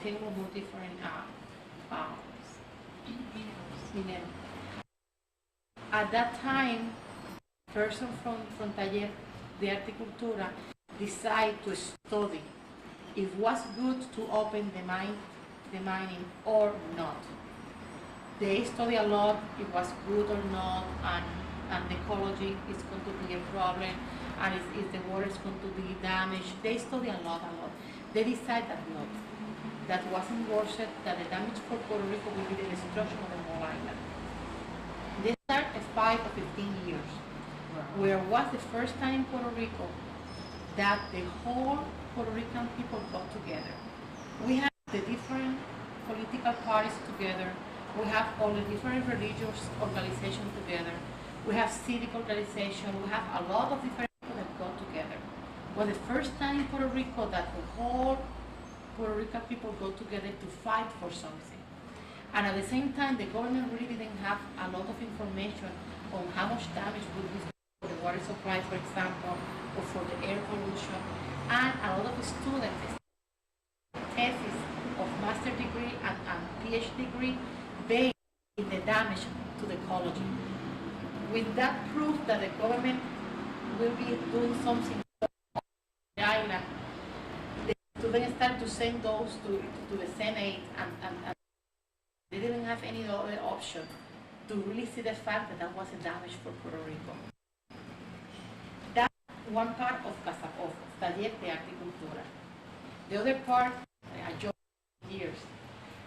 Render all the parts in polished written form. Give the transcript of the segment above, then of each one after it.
table more different mineros. At that time, person from Taller de Arte y Cultura decided to study if it was good to open the mining or not. They study a lot if it was good or not, and the ecology is going to be a problem, and if the water is going to be damaged. They study a lot. They decide that not. That wasn't worth it, that the damage for Puerto Rico will be the destruction of the whole island. They start at 5 or 15 years, where was the first time in Puerto Rico that the whole Puerto Rican people got together. We have the different political parties together. We have all the different religious organizations together. We have civic organization. We have a lot of different people that got together. It was the first time in Puerto Rico that the whole Puerto Rican people go together to fight for something. And at the same time, the government really didn't have a lot of information on how much damage would be for the water supply, for example, or for the air pollution. And a lot of students, thesis of master degree and PhD degree, based in the damage to the ecology. With that proof that the government will be doing something on the island, the students start to send those to the Senate, and they didn't have any other option to really see the fact that that was a damage for Puerto Rico. That's one part of Taller de Arte y Cultura. The other part, I joined years.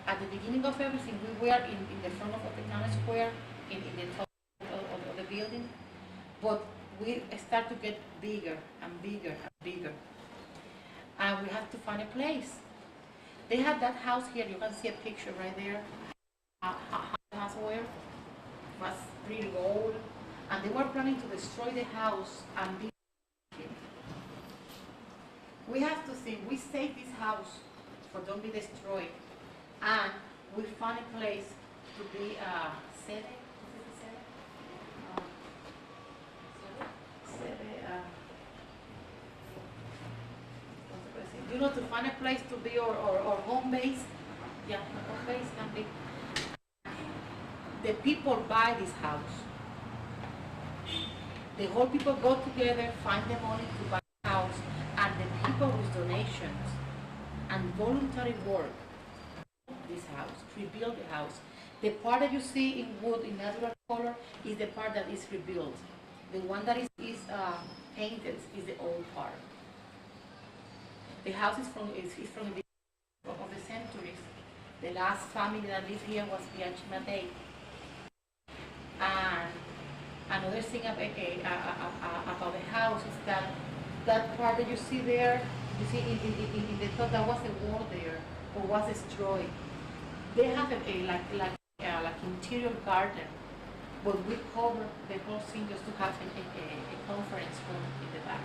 At the beginning of everything, we were in the front of the town square, in the top of the building, but we start to get bigger and bigger and bigger. And we have to find a place. They had that house here, you can see a picture right there. House where it was pretty old, and they were planning to destroy the house and build it. We have to think, we save this house for don't be destroyed, and we find a place to be to find a place to be or home base. Yeah, home base can be. The people buy this house. The whole people go together, find the money to buy the house, and the people with donations and voluntary work this house, rebuild the house. The part that you see in wood, in natural color, is the part that is rebuilt. The one that is painted is the old part. The house is from the of the centuries. The last family that lived here was Bianchi Matei. And another thing about the house is that part that you see there, you see in the top, that was a wall there, or was destroyed. They have like interior garden, but we cover the whole thing just to have a conference room in the back.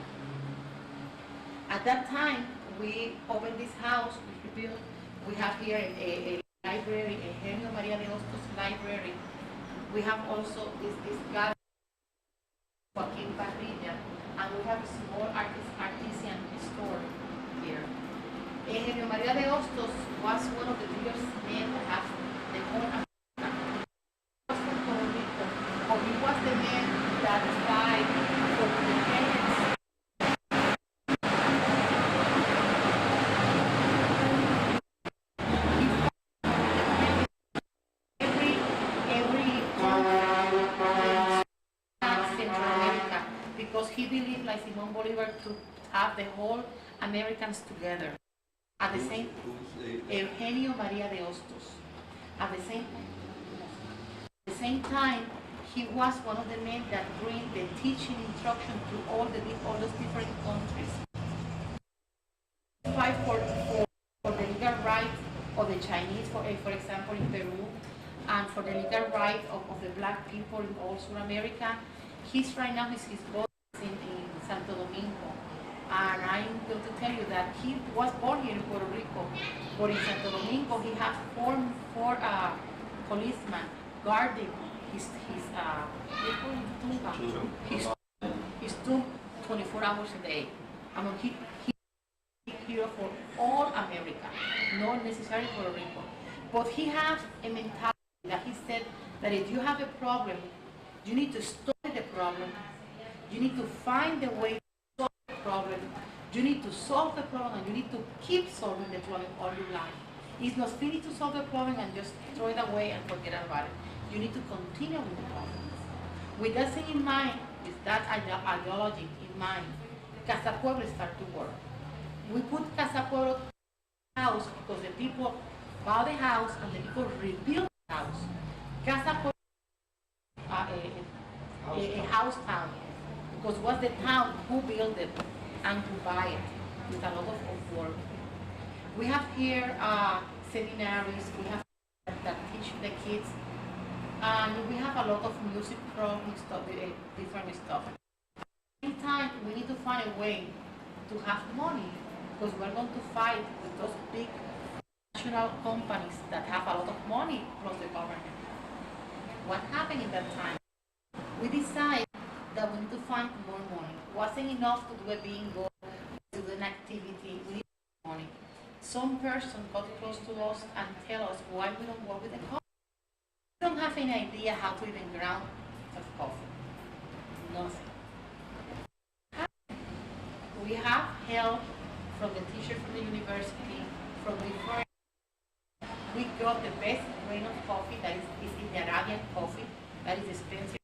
At that time, we opened this house, we rebuilt. We have here a library, a Eugenio Maria de Hostos library. We have also this gallery, Joaquin Parrilla, and we have a small artisan store here. Eugenio Maria de Hostos was one of the biggest men that has the whole America. He was from Puerto Rico, or he was the man that died for the independence. Because he believed, like Simón Bolívar, to have the whole Americans together. At the Eugenio Maria de Hostos. At the same time, he was one of the men that bring the teaching instruction to all those different countries. Fight for the legal rights of the Chinese, for example, in Peru, and for the legal rights of the black people in all South America. He's right now, his boss in Santo Domingo. And I'm going to tell you that he was born here in Puerto Rico, but in Santo Domingo he has four policemen guarding his tomb 24 hours a day. I mean, he's a hero for all America. not necessarily Puerto Rico. But he has a mentality that he said that if you have a problem, you need to study the problem, you need to find the way to solve the problem, you need to solve the problem, and you need to keep solving the problem all your life. It's not finished to solve the problem and just throw it away and forget about it. You need to continue with the problem. With that thing in mind, with that ideology in mind, Casa Pueblo started to work. We put Casa Pueblo house because the people bought the house and the people rebuilt the house. Casa Pueblo, a house town, because it was the town who built it and who buy it with a lot of work. We have here seminaries, we have that teach the kids, and we have a lot of music programs, stuff, different stuff. Meantime, we need to find a way to have money because we're going to fight with those big national companies that have a lot of money plus the government. What happened in that time? We decided that we need to find more money. It wasn't enough to do a bingo, to do an activity. We need money. Some person got close to us and tell us why we don't work with the coffee. We don't have any idea how to even ground of coffee. Nothing. We have help from the teacher from the university, from different. We got the best grain of coffee that is in the Arabian coffee, that is expensive.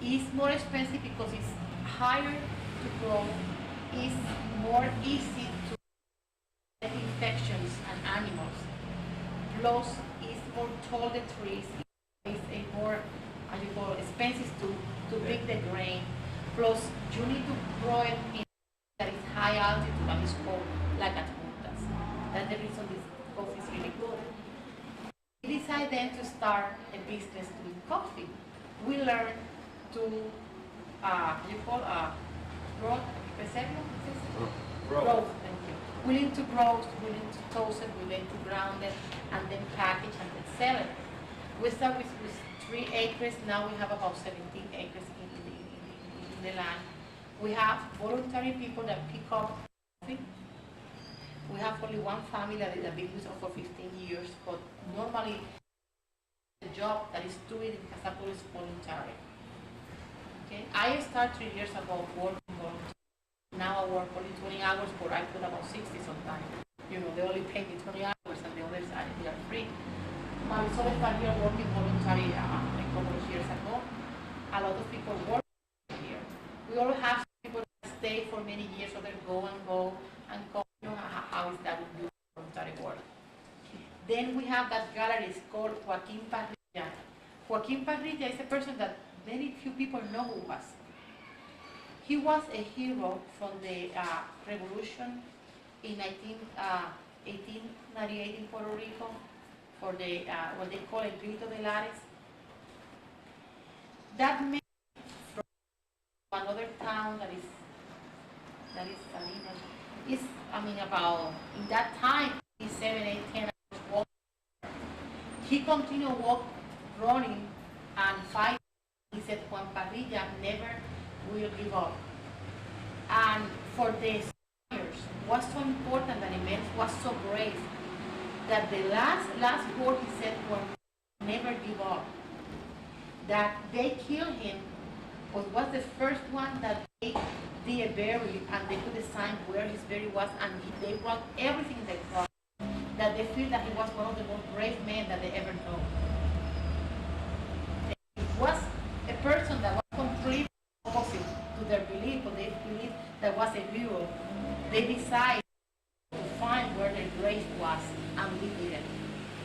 It's more expensive because it's higher to grow, it's more easy to get infections and animals. Plus, it's more tall the trees, it's a more, as you call it, expensive to pick the grain. Plus, you need to grow it in that is high altitude and it's cold, like at Puntas. That's the reason this coffee is really good. We decided then to start a business with coffee. We learned to, you call grow, grow, thank you. We need to grow, we need to toast it, we need to ground it, and then package and then sell it. We start with 3 acres, now we have about 17 acres in the land. We have voluntary people that pick up coffee. We have only one family that is a business for 15 years, but normally the job that is doing in Casa Pueblo is voluntary. Okay? I started 3 years ago working voluntary. Now I work only 20 hours, but I put about 60 sometimes. You know, they only pay me 20 hours and the other side they are free. So I started here working voluntary a couple of years ago. A lot of people work here. We all have people that stay for many years, so they go and go and come. You know how is that with voluntary work? Then we have that gallery, it's called Joaquin Parrilla. Joaquin Parrilla is a person that very few people know who was. He was a hero from the revolution in 1898 in Puerto Rico for the what they call El Grito de Lares. That man from another town that is Salinas is, about in that time, he's 7, 8, 10 hours walking. He continued running and fighting. He said Juan Parrilla never will give up. And for the Spaniards, was so important that the man was so brave that the last word he said was never give up. That they killed him was the first one that they did a burial and they put a sign where his burial was, and they brought everything in the cross. That they feel that he was one of the most brave men that they ever know. It was a person that was completely opposite to their belief, but they believed that was a hero. They decided to find where their grave was, and we didn't.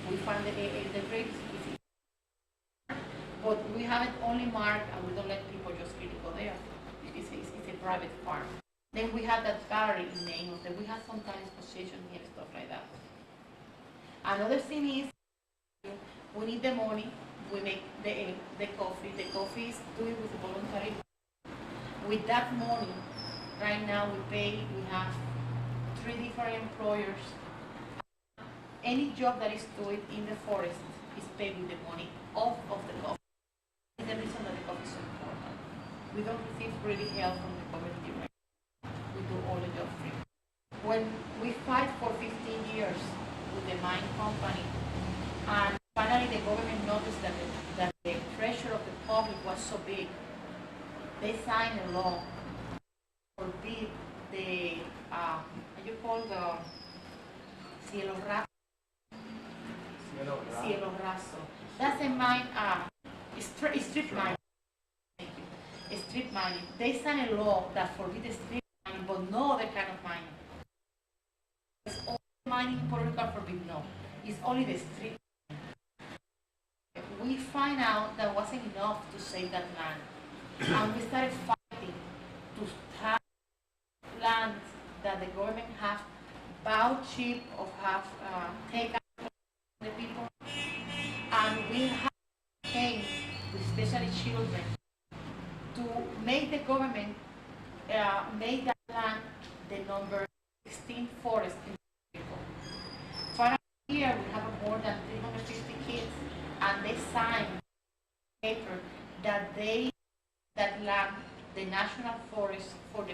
We found the grave, but we have it only marked, and we don't let people just really go there. It's a private farm. Then we have that gallery in name of it. We have sometimes position here, stuff like that. Another thing is, we need the money. We make the coffee. The coffee is doing with voluntary. With that money, right now we have 3 different employers. Any job that is doing in the forest is paid with the money of the coffee. It's the reason that the coffee is so important. We don't receive really help from the government direct. We do all the job free. When we fight for 15 years the mine company. And finally, the government noticed that the pressure of the public was so big. They signed a law to forbid the, how you call the cielo raso. Cielo raso. That's a mine, strip mining. Thank you. Strip mining. They signed a law that forbids strip mining, but no other kind of mining. It's all mining in Puerto Rico forbidden. No, it's only the strip. We find out that wasn't enough to save that land, and we started fighting to have lands that the government have bought cheap or have taken from the people, and we have came, especially children, to make the government make that land the number 16 forest in Puerto Rico. Finally, here we have more than 350 kids, and they signed a paper that that land the national forest for the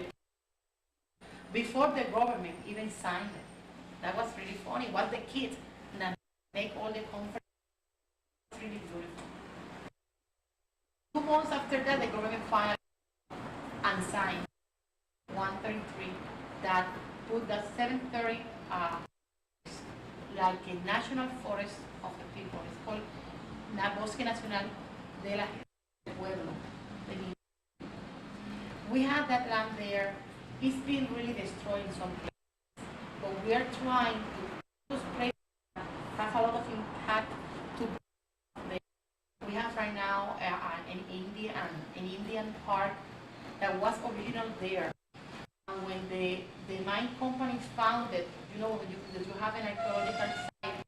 before the government even signed it. That was really funny. What the kids that make all the conference really beautiful. 2 months after that, the government finally unsigned 133 that put the 730 like a national forest of the people. It's called Bosque Nacional de la Pueblo. We have that land there. It's been really destroyed in some places, but we are trying to those places have a lot of impact to. We have right now an Indian park that was original there. And when the mine companies found it, when you have an archaeological site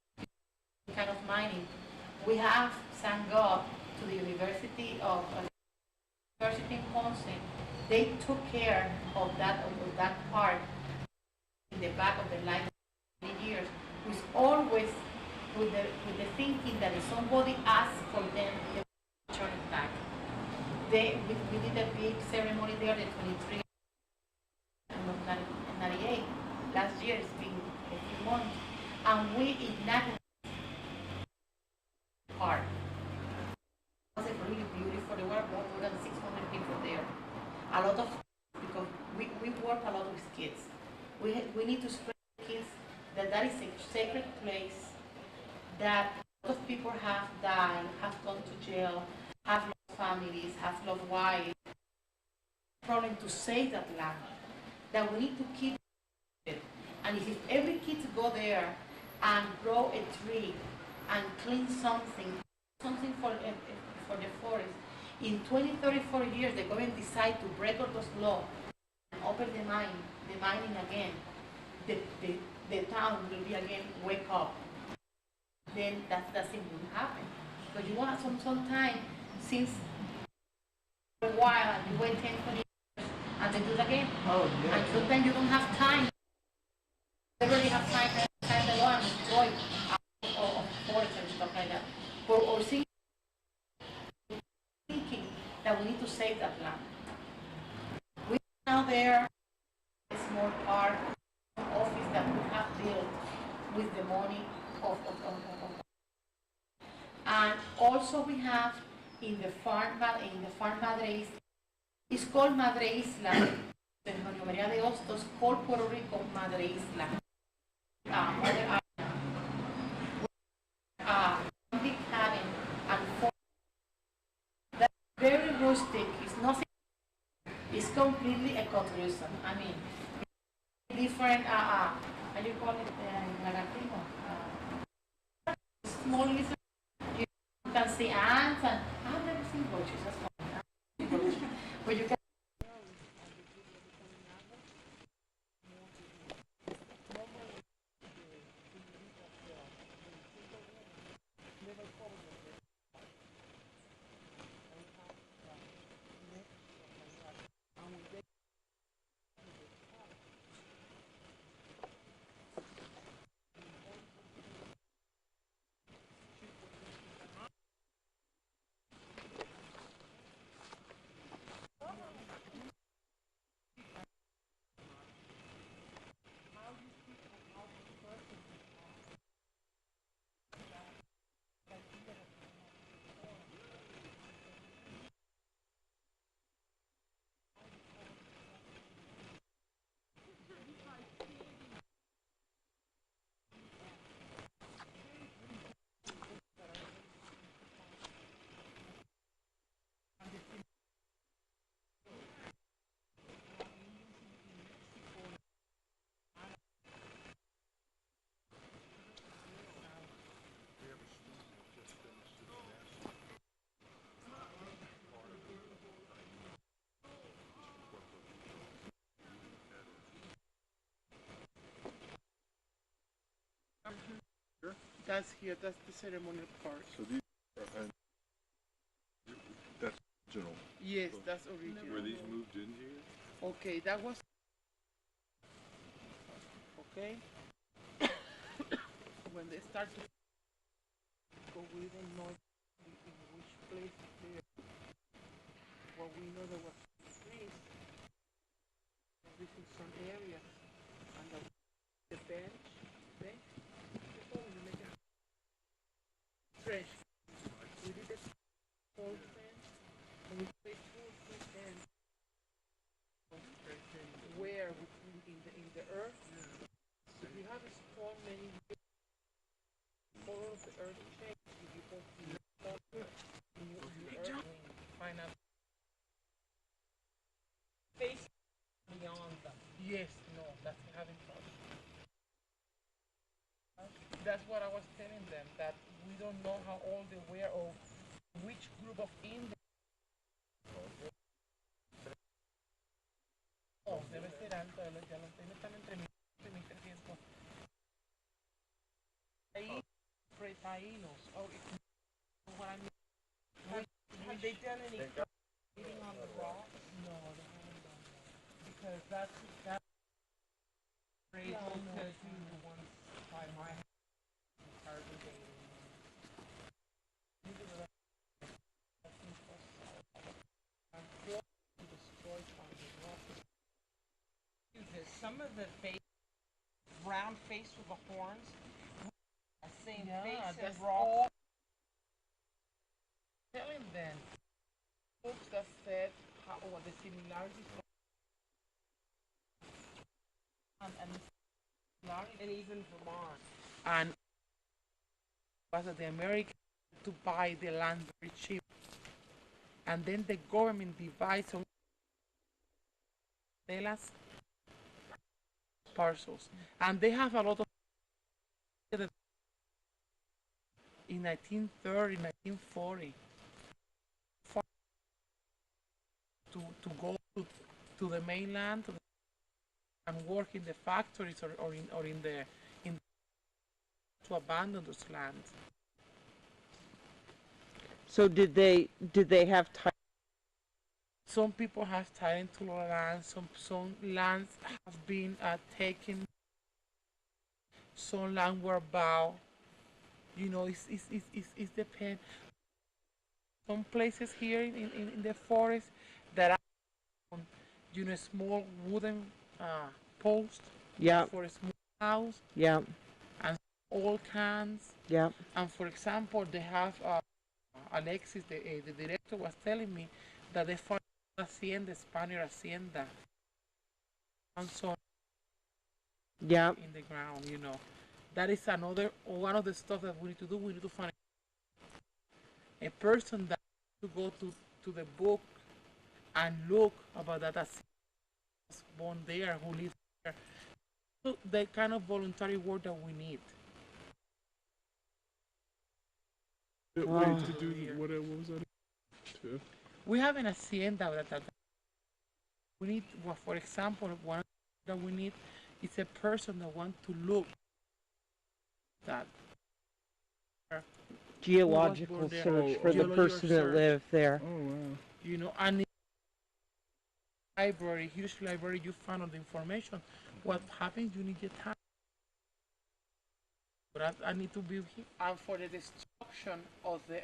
kind of mining, we have signed up to the University in Ponce. They took care of that park in the back of the line for many years, with always with the thinking that if somebody asks for them, they will turn it back. We did a big ceremony there, the 23 of 98. Last year, it's been a few months, and we ignited the park. It was really beautiful. There were more than 600 people there. A lot of, because we work a lot with kids. We need to spread the kids that is a sacred place, that a lot of people have died, have gone to jail, have lost families, have lost wives. Problem to save that land, that we need to keep it. And if every kid go there and grow a tree and clean something for the forest, in 20, 30, 40 years, the government decide to break all those laws and open the mining again. The town will be again wake up. Then that doesn't happen. But you want some time since a while and you wait 10, 20 years and they do it again. Oh, yeah. And sometimes you don't have time. You already have time to go and destroy or forest and stuff like that. Or thinking that we need to save that land. We now there a small park, office that we have built with the money of. And also we have in the farm Madre Isla. It's called Madre Isla. Doña María de Hostos called Puerto Rico Madre Isla. Big cabin and that's very rustic. It's nothing. It's completely ecotourism. I mean, different. How you call it? Lagartino. Small little. You can see ants and I've never seen roaches. That's fine. But you can. That's here. That's the ceremonial part. So these are, and that's original. Yes, So that's original. were these moved in here? Okay, that was okay. When they start to go, we don't know in which place they are. Well, we know there was trees, in some areas, and the bench, before we make a trench. We did a whole trench, and we placed two bench where in the earth. If you have a storm many years, all of the earth changes. If you go to the storm, you earth find out. Face beyond them. Yes, no, that's having trouble. That's what I was telling them, that we don't know how old they were or which group of Indians. Oh, debe ser alto, ya lo estoy están entre 1.300. Ahí, taínos. Oh, what I mean. Have they done any eating on the rocks? No, they haven't done that. Because that's great to do the ones by my house, carbon dating. Some of the face, round face with the horns, same face and rock. Telling them books that said how what the similarities and even Vermont. And was that the Americans to buy the land very cheap, and then the government divides on parcels, and they have a lot of in 1930, 1940, to go to the mainland and work in the factories or in the in to abandon those lands. So did they have time? Some people have tied into land. Some lands have been taken. Some land were bought. You know, it's depend. Some places here in the forest that are on, you know, small wooden post. Yeah. For a small house. Yeah. And old cans. Yeah. And for example, they have Alexis, the director, was telling me that they found hacienda, Spanish hacienda, and so yeah, in the ground. You know, that is another one of the stuff that we need to do. We need to find a person that to go to the book and look about that as born there who lives there. So the kind of voluntary work that we need. Way to do what was that? Too? We have an hacienda that we need. Well, for example, one that we need is a person that wants to look that geological search for the person that lived there. Oh wow! You know, and library, huge library, you found all the information. What happens? You need your time. But I need to be here. And for the destruction of the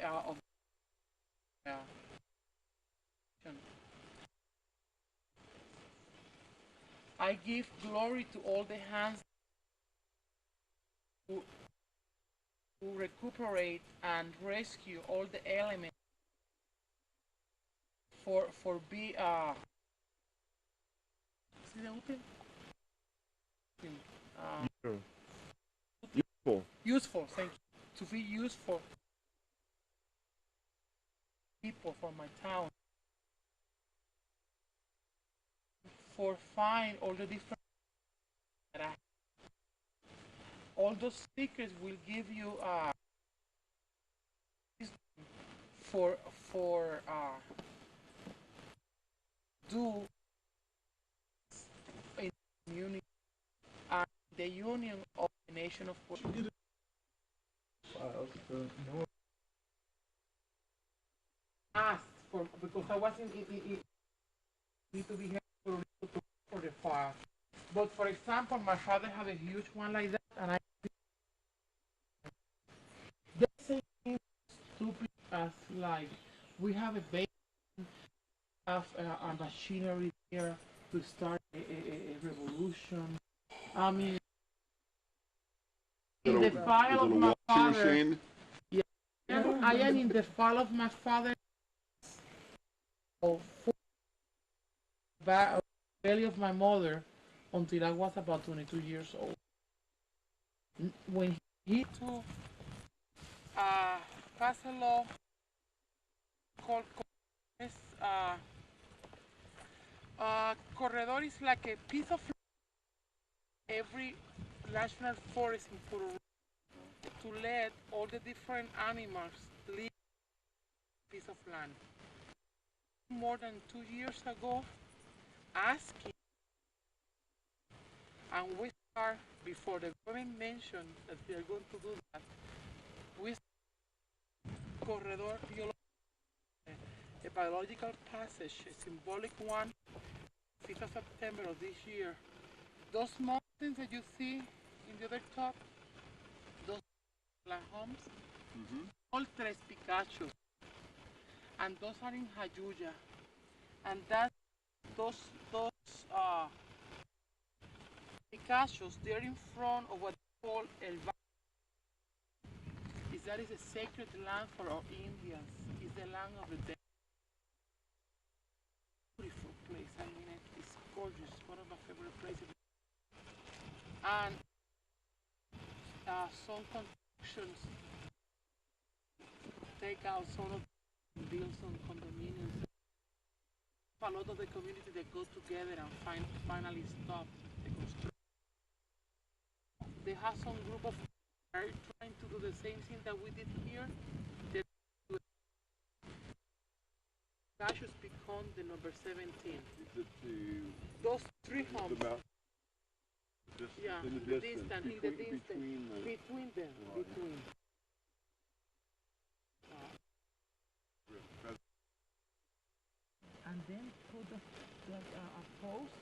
I give glory to all the hands who recuperate and rescue all the elements for be useful, thank you, to be useful people for my town, for find all the different that I have. All those stickers will give you for do in the Union and the Union of the Nation of Puerto Rico. asked for because I wasn't need to be here for the farm. But for example, my father had a huge one like that, and I they say things stupid as like we have a baby, have a machinery here to start a revolution. I mean, in the file of my father, yeah, I am in the file of my father. Of belly of my mother until I was about 22 years old. When he took pass a law called uh, corredor is like a piece of every national forest in Puerto Rico to let all the different animals live on a piece of land. More than 2 years ago, asking, and we start before the government mentioned that we are going to do that. We corredor a biological passage, a symbolic one, 5th of September of this year. Those mountains that you see in the other top, those homes, all Tres Picachos, and those are in Jayuya. And that those Picachos, they're in front of what they call El is that is a sacred land for our Indians. It's the land of the dead. Beautiful place. I mean, it's gorgeous. One of my favorite places. And some constructions take out some of build some condominiums. A lot of the community that go together and finally stop the construction. They have some group of are trying to do the same thing that we did here. Cassius become the number 17. Is it those three homes? Yeah, in the distance. Between them. Right. Between. And then put a post.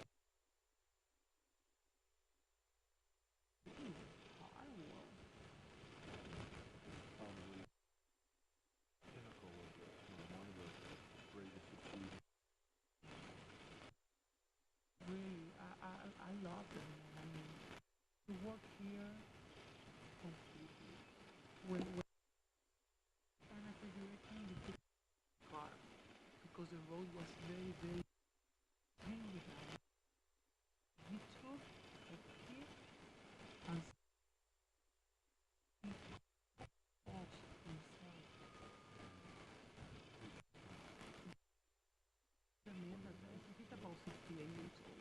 Really, I love it. I mean, to work here completely. When and after the hurricane, we took a car because the road was very, very thin. We took a kid and off himself. Remember that he's about 68 years old.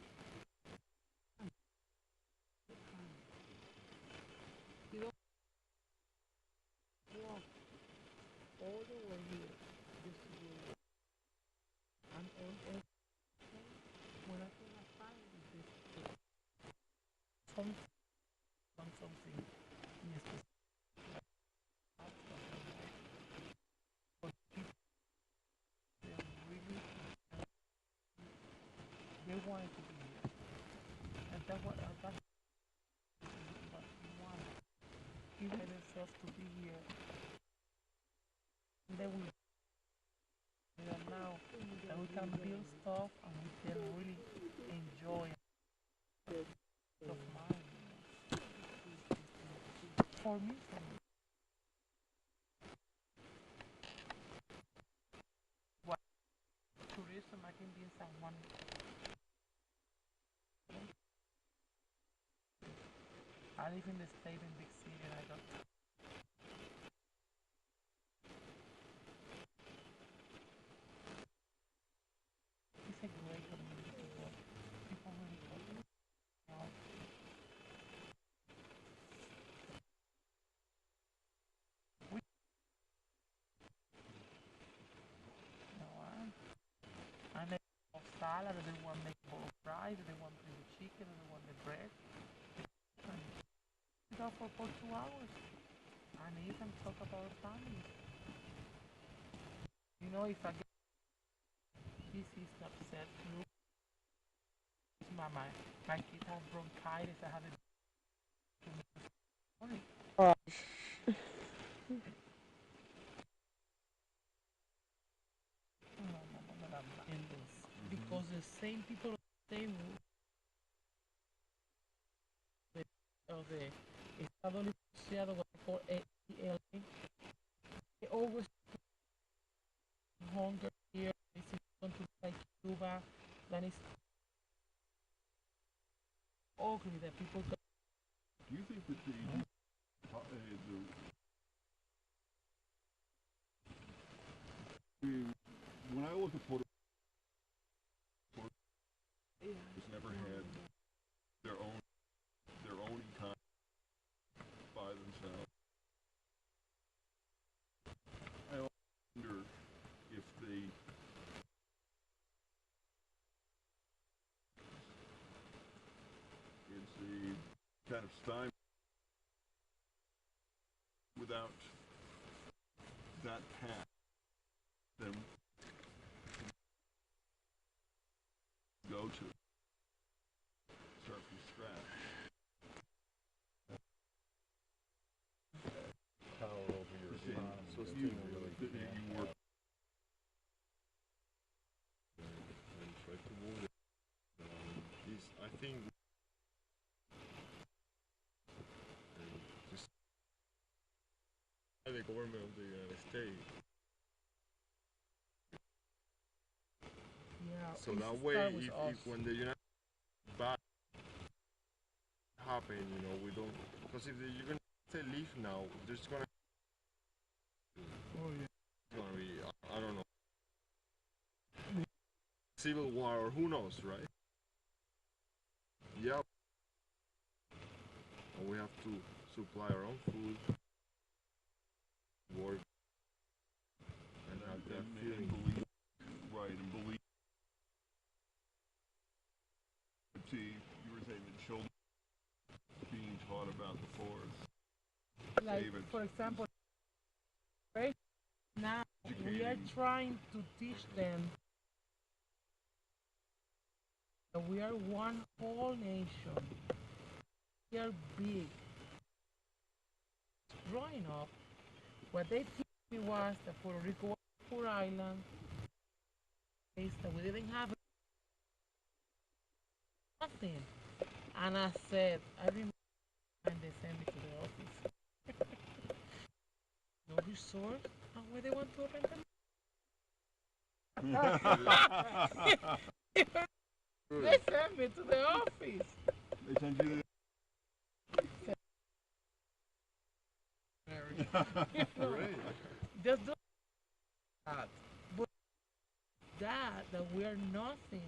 You don't walk all the way here just to do it. And on every when I think I find this something yes, but people they really they wanted to be here. And that's what we want. Give themselves to be here. And then we are now and we can build stuff and we can really enjoy of mine. For me, what tourism I can be in San Juan. I live in the state in big city and I don't. It's a great community people. People really love it. We I make salad, they want make bowl of rice, they want the chicken, they want the bread. We go for 2 hours. I and even talk about family. You know, if I get this is upset, look, my kid has bronchitis, I have a morning. Uh, Because the same people they the Estado Libre Asociado, what they call AELA, they always hunger here, this is countries like Cuba, that is ugly that people go. Do you think that when I look at Puerto Rico, has never had their own economy by themselves. I wonder if it's a kind of stymie without that path, then go to start from scratch. Power over your economy. So that you really can't you work and try to move it. I think just by the government of the United States. Yeah, So it that should way, start with if us. when the United States bad happen, you know, we don't, because if you're gonna say leave now, there's gonna Oh yeah. it's gonna be I don't know civil war or who knows, right? Yeah, and we have to supply our own food, work, and have that and feeling. believe, right, and believe. See, you were saying that children being taught about the forest. Like, Save it. for example, right now we are Educating. trying to teach them that we are one whole nation. We are big. Growing up, what they teach me was that Puerto Rico was a poor island, place that we didn't have nothing. And I said, I remember when they sent me to the office. No resort, and where they want to open them. They sent me to the office. They send you Great. Just do that. But that we are nothing.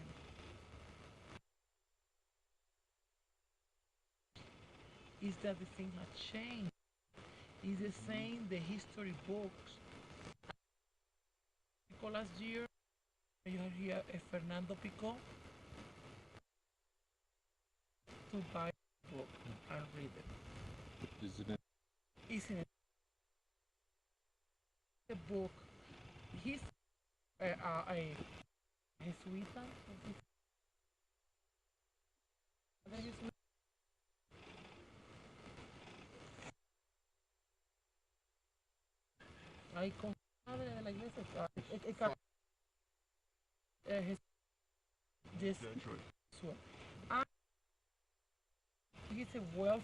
Is that the thing has changed? Is the same the history books. Last year, you had here a Fernando Pico to buy a book and read it. Isn't it? Isn't it? The book, he's a Jesuita. Ay, con madre de la iglesia. This Detroit. one. And he's a wealth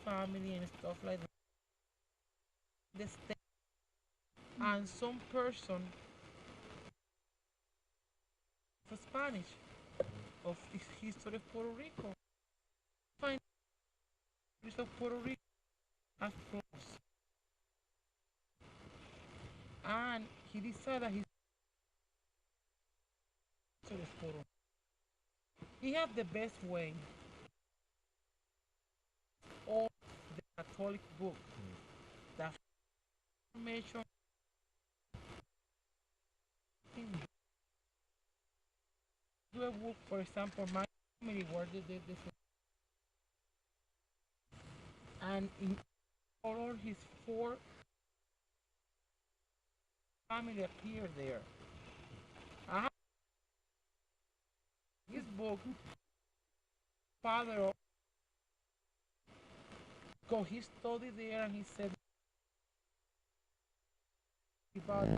family and stuff like that. The state and some person for Spanish of the history of Puerto Rico. Find history of Puerto Rico as close. And he decided his history of Puerto Rico. He had the best way. All the Catholic book. The information. Do a book, for example, my family where they did this. And in all his four family appear there. I have his book, father, because he studied there and he said about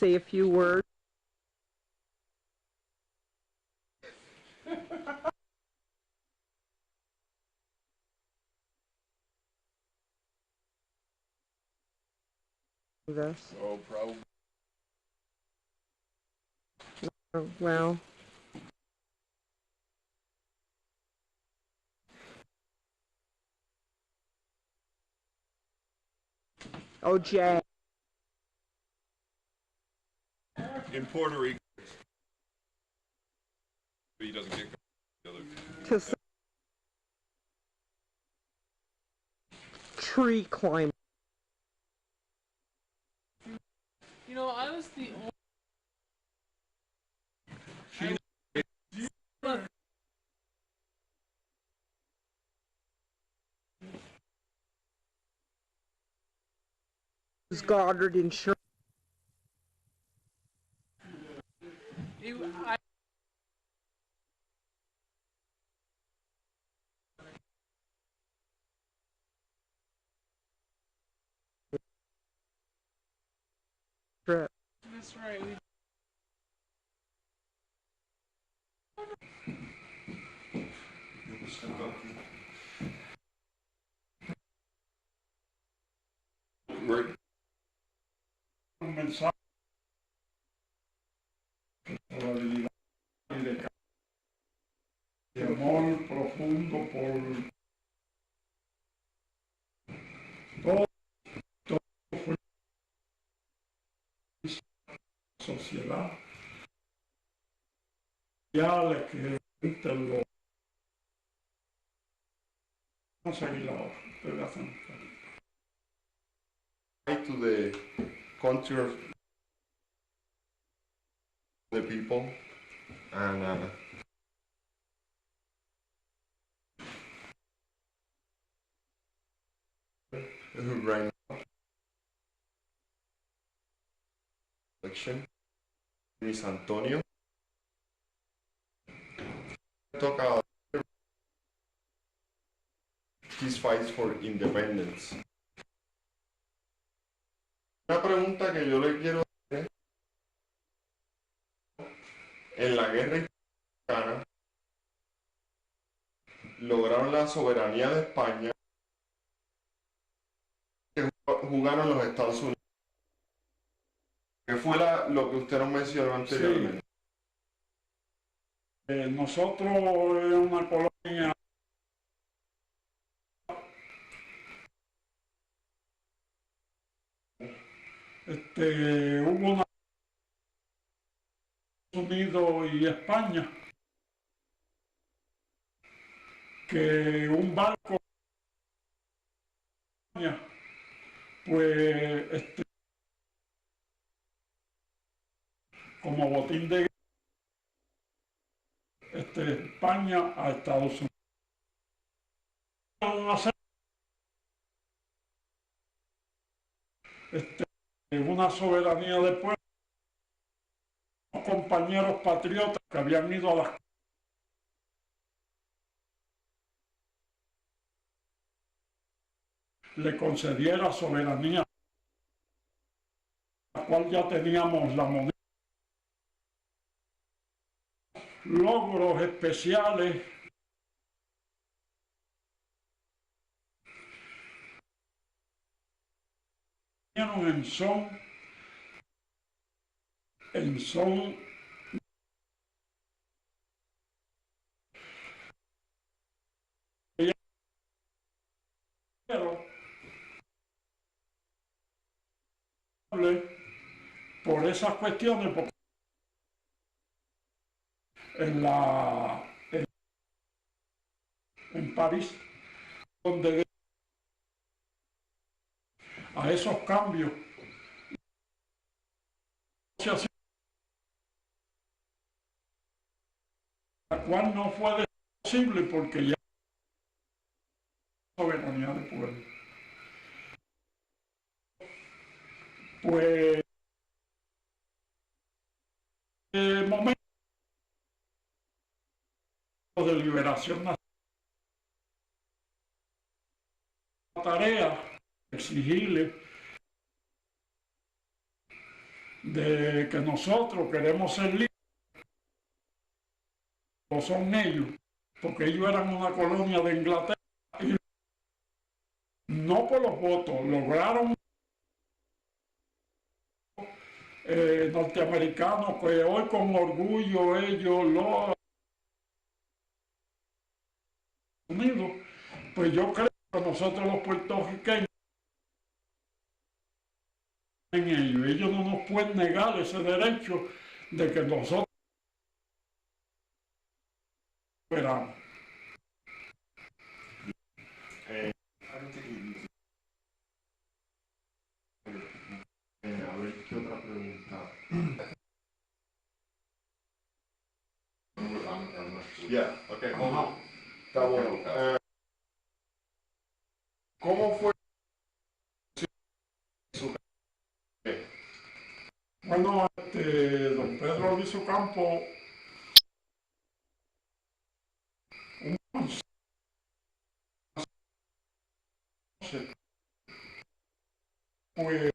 say a few words? This. Oh, probably. Oh, well. Oh, Jay. In Puerto Rico, he doesn't get the other. To say tree climber. You know, honestly, Goddard Insurance. I Trip. that's right. Right. Un mensaje de probabilidad y de amor profundo por todo, todo fue sociedad. Ya le que lo vamos a seguir ahora. Ustedes hacen. To the country of the people and right now election in San Antonio toca his fights for independence. Una pregunta que yo le quiero hacer, en la guerra hispana lograron la soberanía de España que jugaron los Estados Unidos, que fue lo que usted nos mencionó anteriormente. Sí. Nosotros en una colonia hubo una Estados Unidos y España que un barco pues como botín de España a Estados Unidos. Una soberanía de pueblo, los compañeros patriotas que habían ido a las le concediera soberanía, la cual ya teníamos la moneda. Logros especiales en son por esas cuestiones, porque en París, donde a esos cambios la cual no fue posible porque ya soberanía del pueblo. Pues el momento de liberación nacional, la tarea exigirle de que nosotros queremos ser libres, o son ellos, porque ellos eran una colonia de Inglaterra y no por los votos, lograron norteamericanos que hoy con orgullo ellos los Unidos, pues yo creo que nosotros los puertorriqueños en ellos no nos pueden negar ese derecho de que nosotros esperamos. A ver, ¿qué otra pregunta? Yeah, okay, hold on. Está bueno. ¿Cómo fue su Bueno, don Pedro Luis Ocampo, pues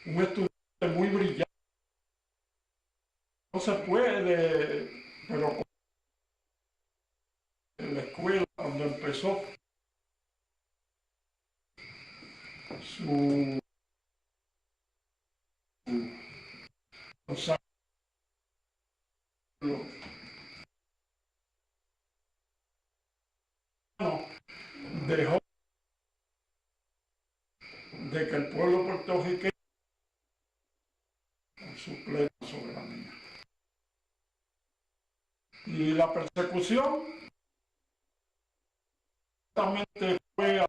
un estudiante muy brillante, no se puede, pero en la escuela cuando empezó su los años dejó de que el pueblo puertorriqueño con su plena soberanía. Y la persecución justamente fue